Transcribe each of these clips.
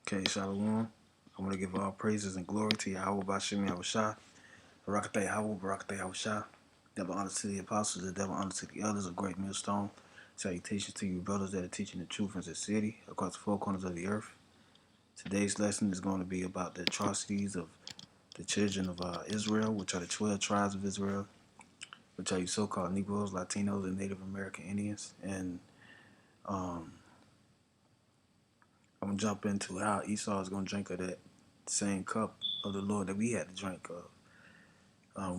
Okay, Shalom. I want to give all praises and glory to Yahweh Bashim Yahushua. Barakatah Yahweh, Barakatah Yahushua. Double honor to the apostles, and double honor to the elders of Great Millstone. Salutations to you brothers that are teaching the truth in the city across the four corners of the earth. Today's lesson is going to be about the atrocities of the children of Israel, which are the 12 tribes of Israel, which are you so-called Negroes, Latinos, and Native American Indians. And um, I'm going to jump into how Esau is going to drink of that same cup of the Lord that we had to drink of.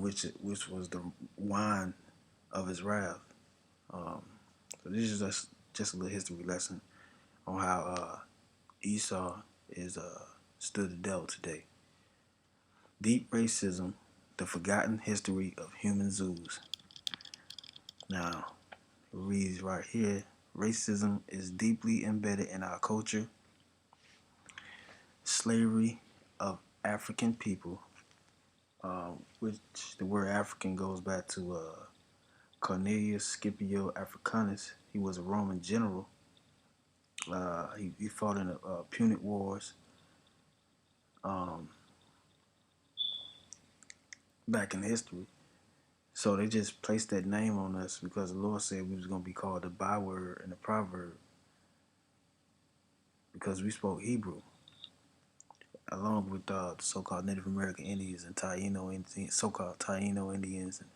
Which was the wine of his wrath. Um, so this is just a little history lesson on how Esau is stood the devil today. Deep racism, the forgotten history of human zoos. Now, it reads right here, racism is deeply embedded in our culture. Slavery of African people, which the word African goes back to Cornelius Scipio Africanus. He was a Roman general. He fought in the Punic Wars um, back in history. So they just placed that name on us because the Lord said we was going to be called the byword and the proverb because we spoke Hebrew, along with the so-called Native American Indians and Taino Indians, so-called Taino Indians, and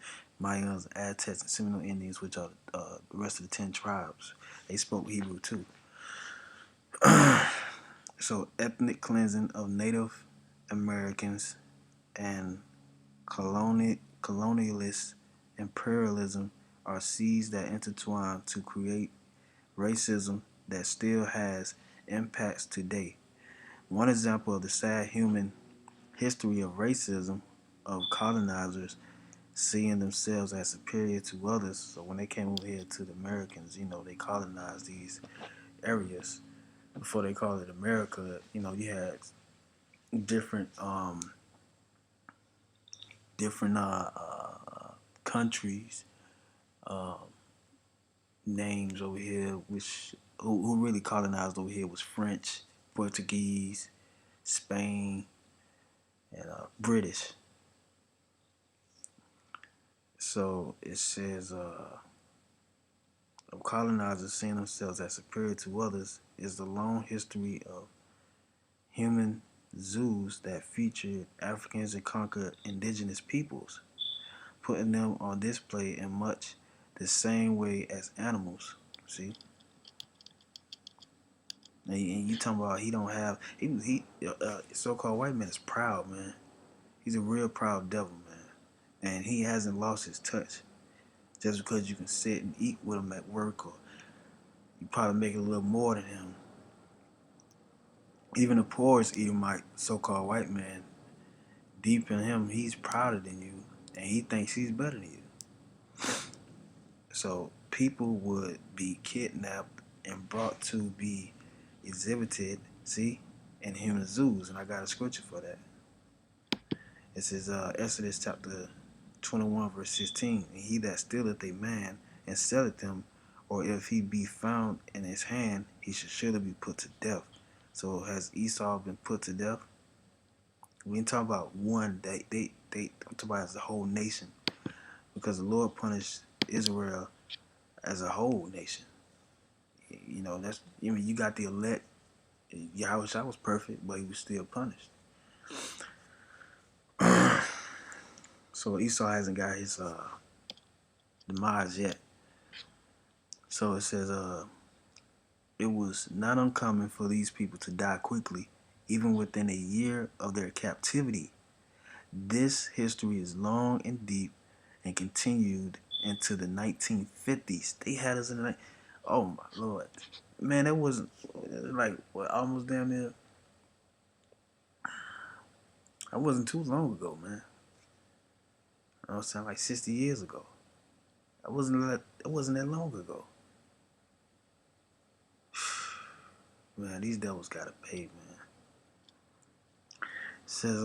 Mayans, Aztecs, and Seminole Indians, which are the rest of the 10 tribes. They spoke Hebrew too. So ethnic cleansing of Native Americans and colonialist imperialism are seeds that intertwine to create racism that still has impacts today. One example of the sad human history of racism of colonizers seeing themselves as superior to others. So when they came over here to the Americans, they colonized these areas. Before they called it America, you had different different countries uh, names over here, which who really colonized over here was French, Portuguese, Spain, and British. So it says of colonizers seeing themselves as superior to others is the long history of human zoos that featured Africans and conquered indigenous peoples, putting them on display in much the same way as animals. See, and you talking about he don't have so-called white man is proud, man. He's a real proud devil, man, and he hasn't lost his touch. Just because you can sit and eat with him at work, or you probably make a little more than him. Even the poorest Edomite, so-called white man, deep in him, he's prouder than you, and he thinks he's better than you. So people would be kidnapped and brought to be exhibited, see, in human zoos, and I got a scripture for that. It says Exodus chapter 21 verse 16, and he that stealeth a man and selleth him, or if he be found in his hand, he should surely be put to death. So has Esau been put to death? We ain't talking about one. I'm talking about as a whole nation, because the Lord punished Israel as a whole nation. You got the elect. Yahweh was perfect, but he was still punished. So Esau hasn't got his demise yet. So it says, it was not uncommon for these people to die quickly, even within a year of their captivity. This history is long and deep and continued into the 1950s. They had us in the oh my Lord. Man, that wasn't like what, almost damn near. That wasn't too long ago, man. I was saying like 60 years ago. That wasn't that long ago. Man, these devils gotta pay, man. It says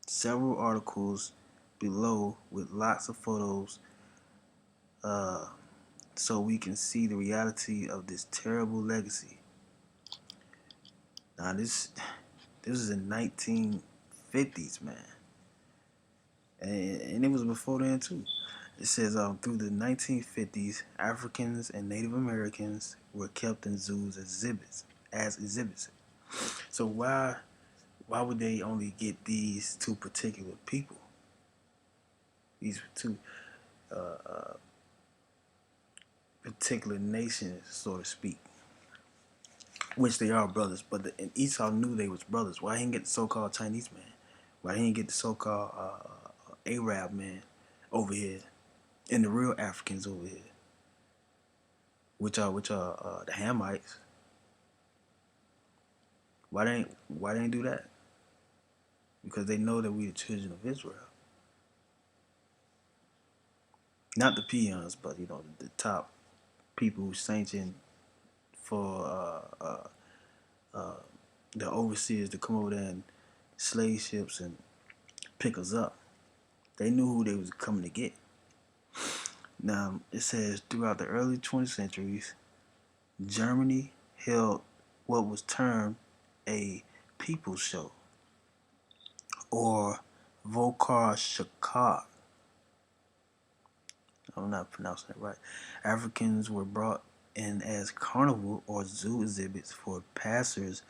several articles below with lots of photos so we can see the reality of this terrible legacy. Now this is in 1950s, man, and it was before then too. It says through the 1950s, Africans and Native Americans were kept in zoos as exhibits. So why would they only get these two particular people, these two particular nations, so to speak, which they are brothers, and Esau knew they was brothers. Why he didn't get the so-called Chinese man? Why he didn't get the so-called Arab man over here, and the real Africans over here, which are the Hamites? Why they ain't do that? Because they know that we the children of Israel, not the peons, but the top people who sanctioned for the overseers to come over there and slave ships and pick us up. They knew who they was coming to get. Now it says throughout the early 20th centuries, Germany held what was termed a people's show, or Volkar Shakar. I'm not pronouncing it right. Africans were brought in as carnival or zoo exhibits for passers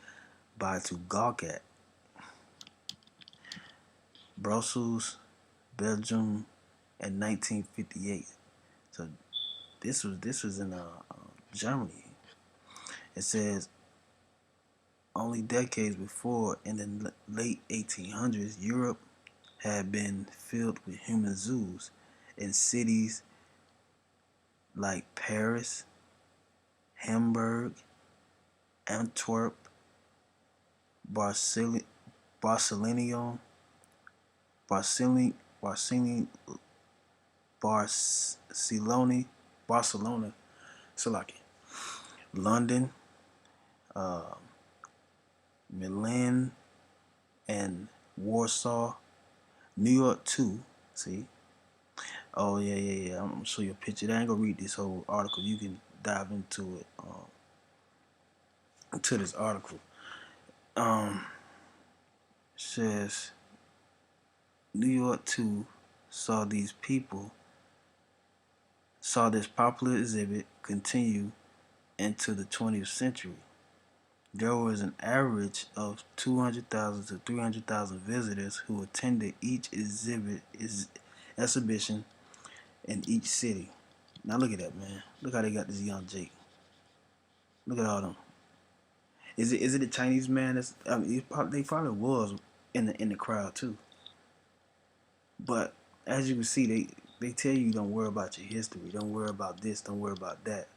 by to gawk at. Brussels, Belgium, in 1958. So this was in Germany. It says only decades before, in the late 1800s, Europe had been filled with human zoos in cities like Paris, Hamburg, Antwerp, Barcelona, Barcelona, Barcelona, Barcelona, Barcelona, Barcelona, Salaki, London, uh, Milan, and Warsaw, New York too. See? Oh yeah. I'm gonna show you a picture. I ain't gonna read this whole article. You can dive into it. To this article. Um, says New York too saw this popular exhibit continue into the 20th century. There was an average of 200,000 to 300,000 visitors who attended each exhibition in each city. Now look at that, man. Look how they got this young Jake. Look at all them. Is it a Chinese man? They probably was in the crowd too. But as you can see, they tell you don't worry about your history, don't worry about this, don't worry about that.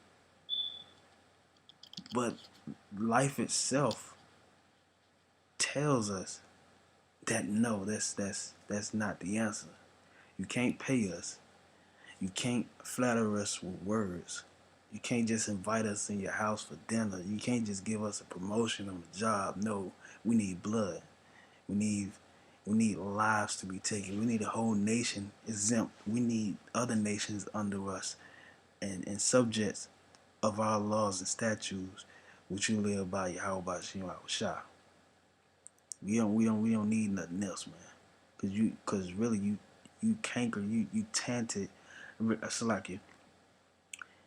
But life itself tells us that no, that's not the answer. You can't pay us. You can't flatter us with words. You can't just invite us in your house for dinner. You can't just give us a promotion on the job. No, we need blood. We need lives to be taken. We need a whole nation exempt. We need other nations under us and subjects of our laws and statutes, which you live by Yahweh Shema Shah. We don't need nothing else, man. Cause really you canker, you tainted. It's like you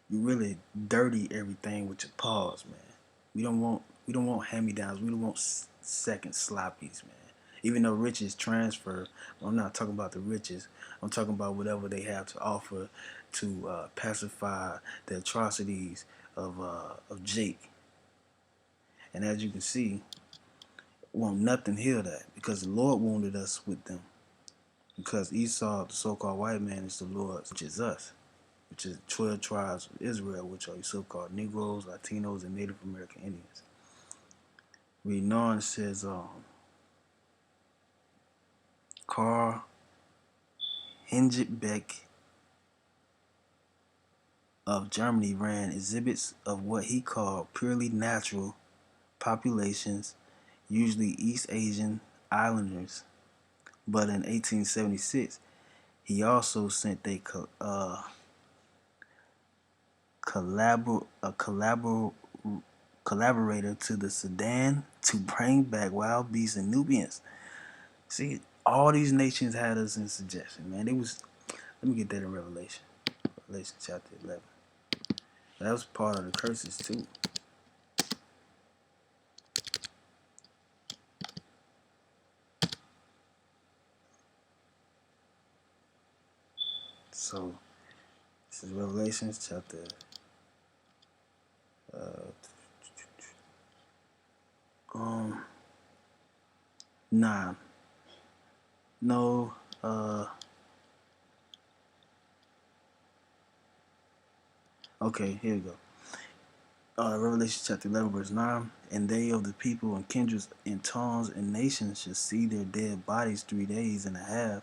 really dirty everything with your paws, man. We don't want hand me downs. We don't want second sloppies, man. Even though riches transfer, I'm not talking about the riches. I'm talking about whatever they have to offer to pacify the atrocities of Jake. And as you can see, won't nothing heal that, because the Lord wounded us with them. Because Esau, the so-called white man, is the Lord, which is us, which is 12 tribes of Israel, which are your so-called Negroes, Latinos, and Native American Indians. Reading on, it says, Karl Hingenbeck of Germany ran exhibits of what he called purely natural populations, usually East Asian islanders. But in 1876, he also sent a collaborator collaborator to the Sudan to bring back wild beasts and Nubians. See, all these nations had us in suggestion, man. It was. Let me get that in Revelation. Revelation chapter 11. That was part of the curses too. So this is Revelation chapter uh, 9. No, okay, here we go. Revelation chapter 11, verse 9. And they of the people and kindreds and tongues and nations shall see their dead bodies 3 days and a half,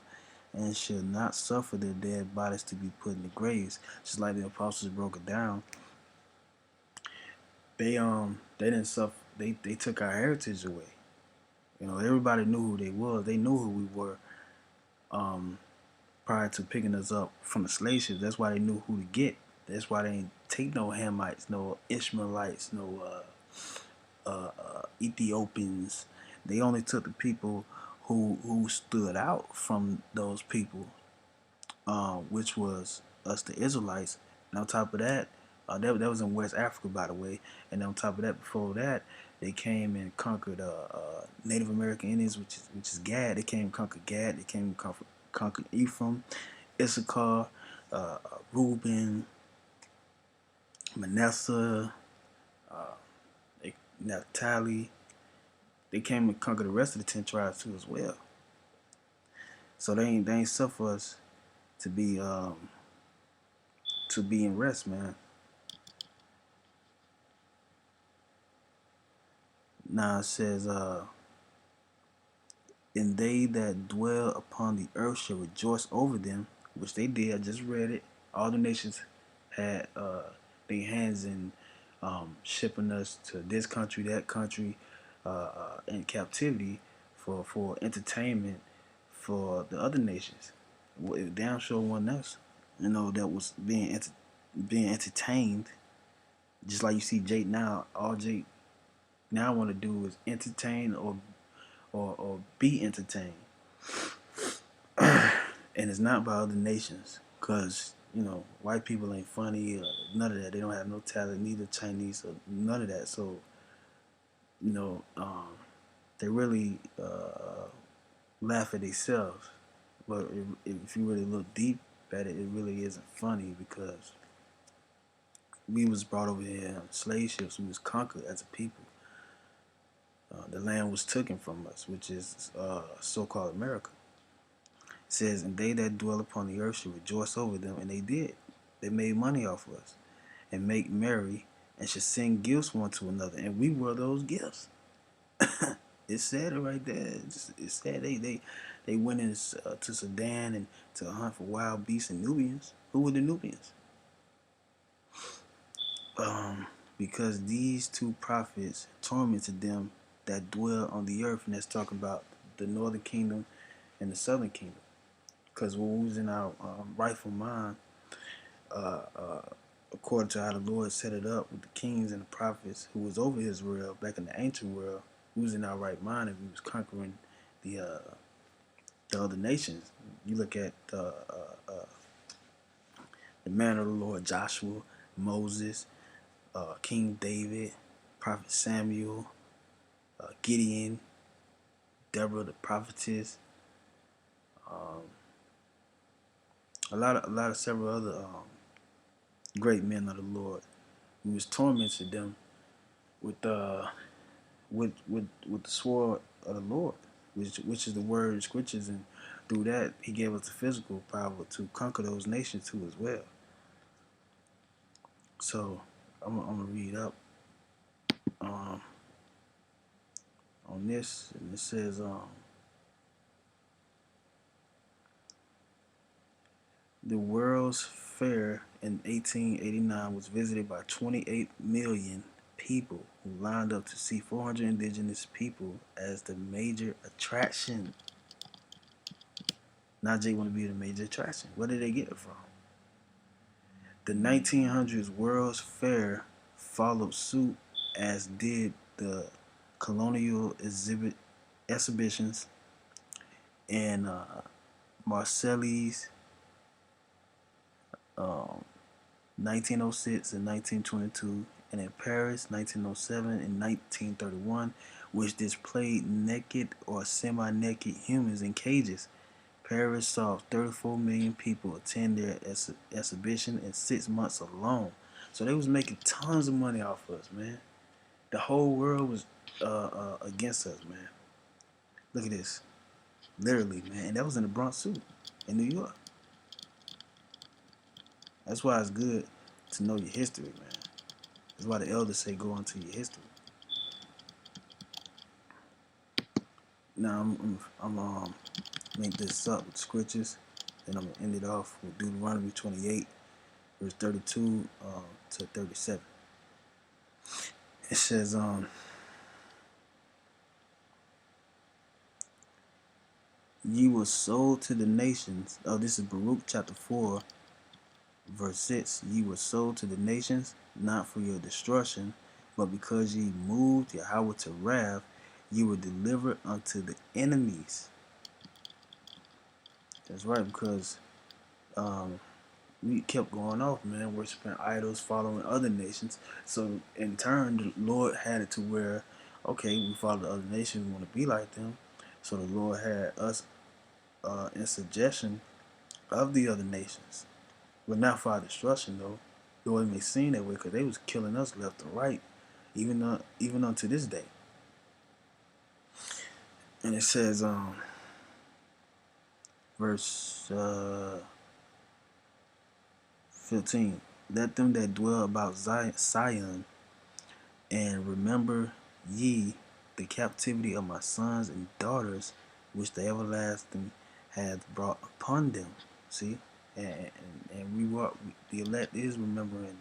and shall not suffer their dead bodies to be put in the graves. Just like the apostles broke it down. They didn't suffer. They took our heritage away. You know, everybody knew who they was. They knew who we were. Um, Prior to picking us up from the slave ships. That's why they knew who to get. That's why they didn't take no Hamites, no Ishmaelites, no Ethiopians. They only took the people who stood out from those people, which was us, the Israelites. And on top of that, that was in West Africa, by the way. And on top of that, before that, they came and conquered Native American Indians, which is Gad. They came and conquered Gad. They came and conquered Ephraim, Issachar, Reuben, Manasseh, Naphtali. They came and conquered the rest of the 10 tribes too as well. So they ain't suffer us to be in rest, man. Now it says, and they that dwell upon the earth shall rejoice over them, which they did. I just read it. All the nations had their hands in shipping us to this country, that country, in captivity for entertainment for the other nations. Well, it damn sure wasn't us, that was being entertained. Just like you see Jake now, all Jake now want to do is entertain or be entertained. And it's not by other nations, because white people ain't funny or none of that. They don't have no talent, neither Chinese or none of that. So you know they really laugh at themselves. But if you really look deep at it, it really isn't funny, because we was brought over here on slave ships. We was conquered as a people. The land was taken from us, which is so-called America. It says, and they that dwell upon the earth should rejoice over them, and they did. They made money off of us and make merry and should send gifts one to another, and we were those gifts. It said it right there. It said they went in to Sudan and to hunt for wild beasts and Nubians. Who were the Nubians? Because these two prophets tormented them that dwell on the earth, and that's talking about the northern kingdom and the southern kingdom. Because when we was in our rightful mind, according to how the Lord set it up with the kings and the prophets who was over Israel back in the ancient world, we was in our right mind, and we was conquering the other nations. You look at the man of the Lord, Joshua, Moses, King David, Prophet Samuel, Gideon, Deborah the prophetess, a lot of several other great men of the Lord. We was tormented them with the sword of the Lord, which is the word of scriptures, and through that He gave us the physical power to conquer those nations too as well. So I'm gonna read up um, on this, and it says the World's Fair in 1889 was visited by 28 million people who lined up to see 400 indigenous people as the major attraction. Now Jay want to be the major attraction. Where did they get it from? The 1900s World's Fair followed suit as did the colonial exhibitions in Marseilles, um, 1906 and 1922, and in Paris, 1907 and 1931, which displayed naked or semi-naked humans in cages. Paris saw 34 million people attend their exhibition in 6 months alone. So they was making tons of money off us, man. The whole world was against us, man. Look at this, literally, man. And that was in the Bronx too, in New York. That's why it's good to know your history, man. That's why the elders say go into your history. Now I'm make this up with scriptures, and I'm gonna end it off with Deuteronomy 28, verse 32 to 37. It says, ye were sold to the nations. Oh, this is Baruch chapter 4, verse 6. Ye were sold to the nations, not for your destruction, but because ye moved Yahweh to wrath, ye were delivered unto the enemies. That's right, because um, we kept going off, man, worshiping idols, following other nations. So in turn, the Lord had it to where, okay, we follow the other nations, we want to be like them. So the Lord had us in suggestion of the other nations, but not for our destruction, though. Though it may seem that way, because they was killing us left and right, even unto this day. And it says, verse 15, let them that dwell about Zion, and remember ye the captivity of my sons and daughters, which the everlasting hath brought upon them. See, and we were the elect is remembering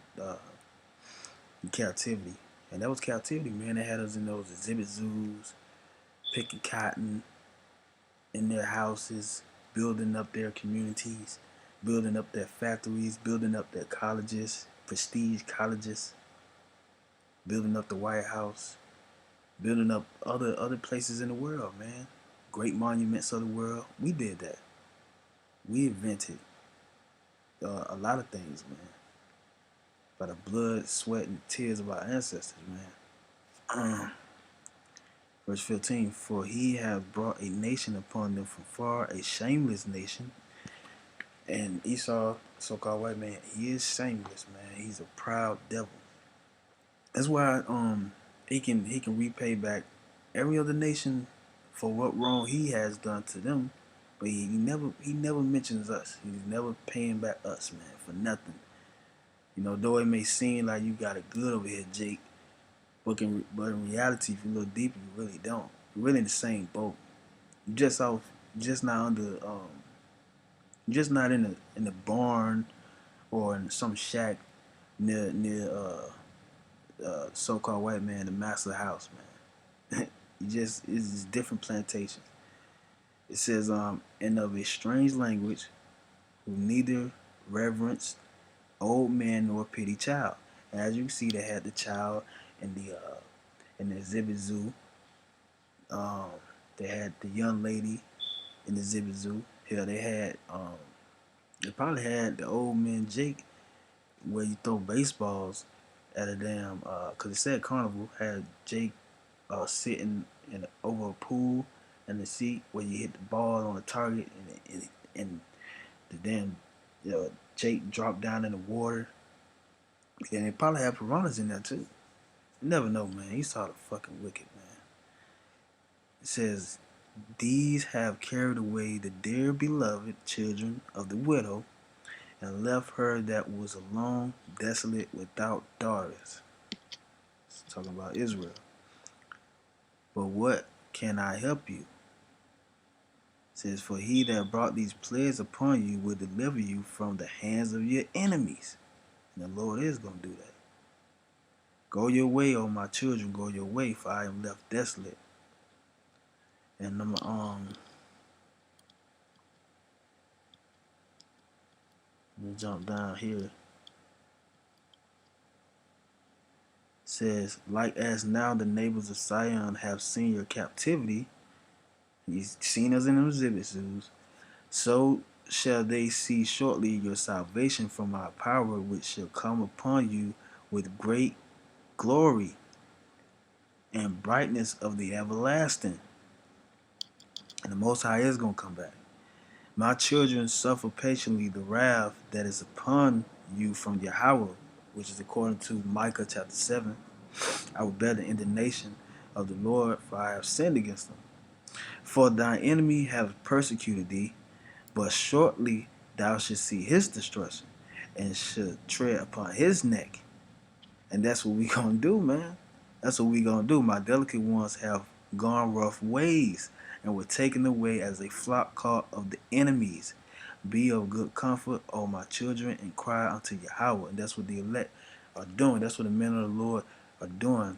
captivity, and that was captivity, man. They had us in those exhibit zoos, picking cotton in their houses, building up their communities, building up their factories, building up their colleges, prestige colleges, building up the White House, building up other places in the world, man. Great monuments of the world. We did that. We invented a lot of things, man. By the blood, sweat, and tears of our ancestors, man. Verse 15, for he hath brought a nation upon them from far, a shameless nation. And Esau, so-called white man, he is shameless, man. He's a proud devil. That's why he can repay back every other nation for what wrong he has done to them, but he never mentions us. He's never paying back us, man, for nothing. You know, though it may seem like you got it good over here, Jake, but in reality, if you look deeper, you really don't. You're really in the same boat. You just not under, just not in the barn or in some shack near so-called white man, the master house, man. It's just different plantations. It says, and of a strange language, who neither reverenced old man nor pity child. And as you can see, they had the child in the exhibit zoo. Um, they had the young lady in the exhibit zoo. Hell, they probably had the old man Jake where you throw baseballs at a damn, cause it said carnival had Jake sitting over a pool and the seat where you hit the ball on the target and the damn Jake dropped down in the water. And they probably had piranhas in there too. You never know, man. You saw the fucking wicked, man. It says, these have carried away the dear beloved children of the widow and left her that was alone, desolate, without daughters. It's talking about Israel. But what can I help you? It says, for he that brought these plagues upon you will deliver you from the hands of your enemies. And the Lord is going to do that. Go your way, O my children, go your way, for I am left desolate. And I'm gonna jump down here. It says, like as now the neighbors of Sion have seen your captivity, he's seen us in the exhibit zoos, so shall they see shortly your salvation from our power, which shall come upon you with great glory and brightness of the everlasting. And the Most High is going to come back. My children, suffer patiently the wrath that is upon you from Yahweh, which is according to Micah chapter 7. I will bear the indignation of the Lord, for I have sinned against them. For thine enemy have persecuted thee, but shortly thou shalt see his destruction, and should tread upon his neck. And that's what we gonna do, man. That's what we gonna do. My delicate ones have gone rough ways, and were taken away as a flock caught of the enemies. Be of good comfort, O my children, and cry unto Yahweh. And that's what the elect are doing. That's what the men of the Lord are doing.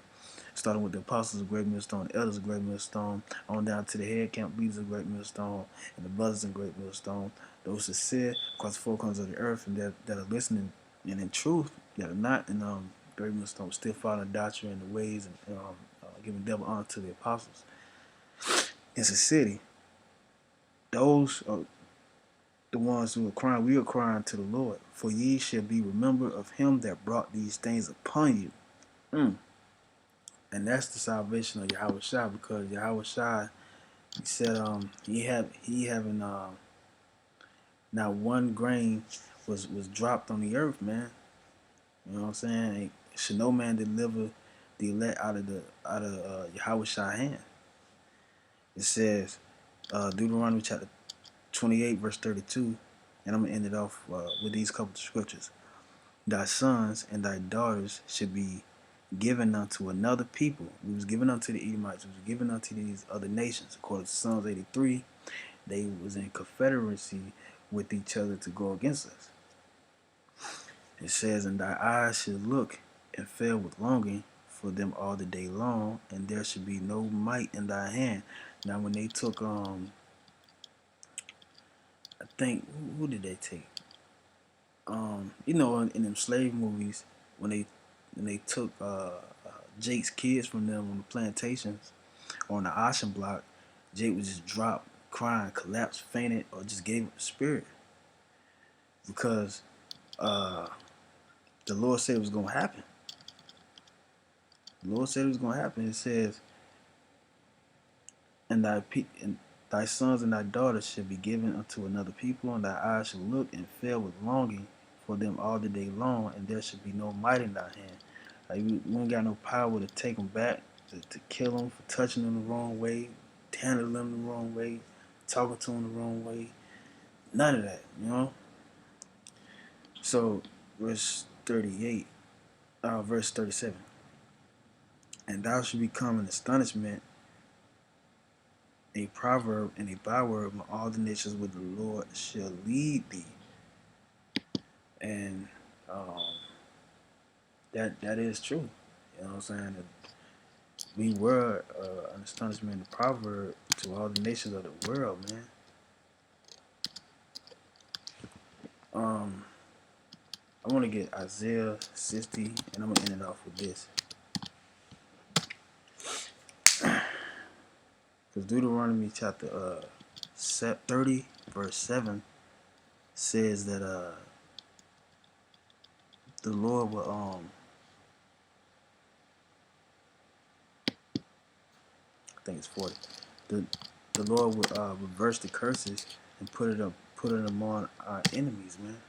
Starting with the apostles of Great Millstone, the elders of Great Millstone, on down to the head camp leaders of Great Millstone, and the brothers in Great Millstone, those that sit across the four corners of the earth and that are listening and in truth, that are not in Great Millstone, still following doctrine and the ways and giving double honor to the apostles. In sincerity, those are the ones who are crying. We are crying to the Lord, for ye shall be remembered of him that brought these things upon you. And that's the salvation of Yahweh Shai, because Yahweh Shai, he said, he having not one grain was dropped on the earth, man. You know what I'm saying? And should no man deliver the elect out of Yahweh Shai hand. It says, Deuteronomy chapter 28, verse 32, and I'm gonna end it off with these couple of scriptures. Thy sons and thy daughters should be given unto another people. We was given unto the Edomites. We was given unto these other nations. According to Psalms 83, they was in confederacy with each other to go against us. It says, and thy eyes should look and fail with longing for them all the day long, and there should be no might in thy hand. Now when they took I think who did they take? In them slave movies, when they took Jake's kids from them on the plantations or on the ocean block, Jake would just drop, crying, collapse, fainted, or just gave up the spirit, because the Lord said it was gonna happen. The Lord said it was gonna happen. It says, and thy sons and thy daughters shall be given unto another people, and thy eyes shall look and fail with longing for them all the day long, and there should be no might in thy hand. Like we ain't got no power to take them back, to kill them for touching them the wrong way, handling them the wrong way, talking to them the wrong way. None of that, you know. So verse 38, verse 37, and thou shalt become an astonishment, a proverb and a byword among all the nations where the Lord shall lead thee. And that is true. You know what I'm saying? We were an astonishment and a proverb to all the nations of the world, man. I want to get Isaiah 60, and I'm gonna end it off with this. Because Deuteronomy chapter 30, verse 7 says that the Lord will I think it's 40. The Lord would reverse the curses and put it among our enemies, man.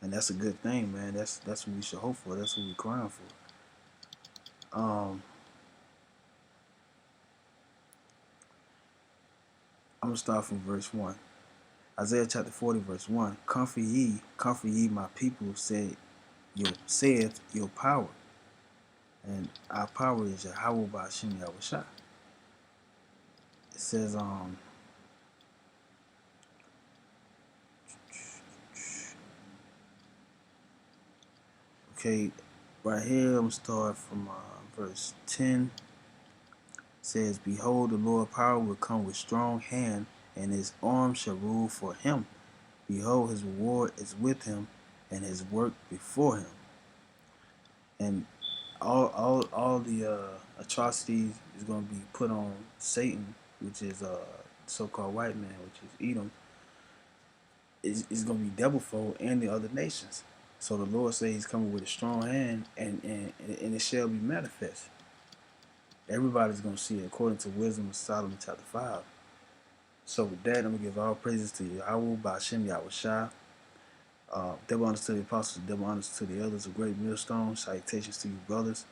And that's a good thing, man. That's what we should hope for. That's what we're crying for. I'm gonna start from verse 1. Isaiah chapter 40, verse 1. Comfort ye my people, saith your power. And our power is Yahweh by Hashem Yahweh Shai. It says, okay, right here, I'm going to start from verse 10. It says, behold, the Lord power will come with strong hand, and his arm shall rule for him. Behold, his reward is with him, and his work before him. And all the atrocities is going to be put on Satan, which is so-called white man, which is Edom, is going to be doublefold and the other nations. So the Lord says He's coming with a strong hand, and it shall be manifest. Everybody's going to see it according to wisdom of Solomon chapter 5. So with that, I'm going to give all praises to Yahweh, Ba'ashem, Yahweh Shai. Double honors to the apostles, double honors to the elders of great millstone. Salutations to you, brothers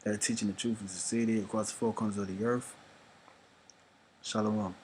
that are teaching the truth and sincerity across the four corners of the earth. Shalom.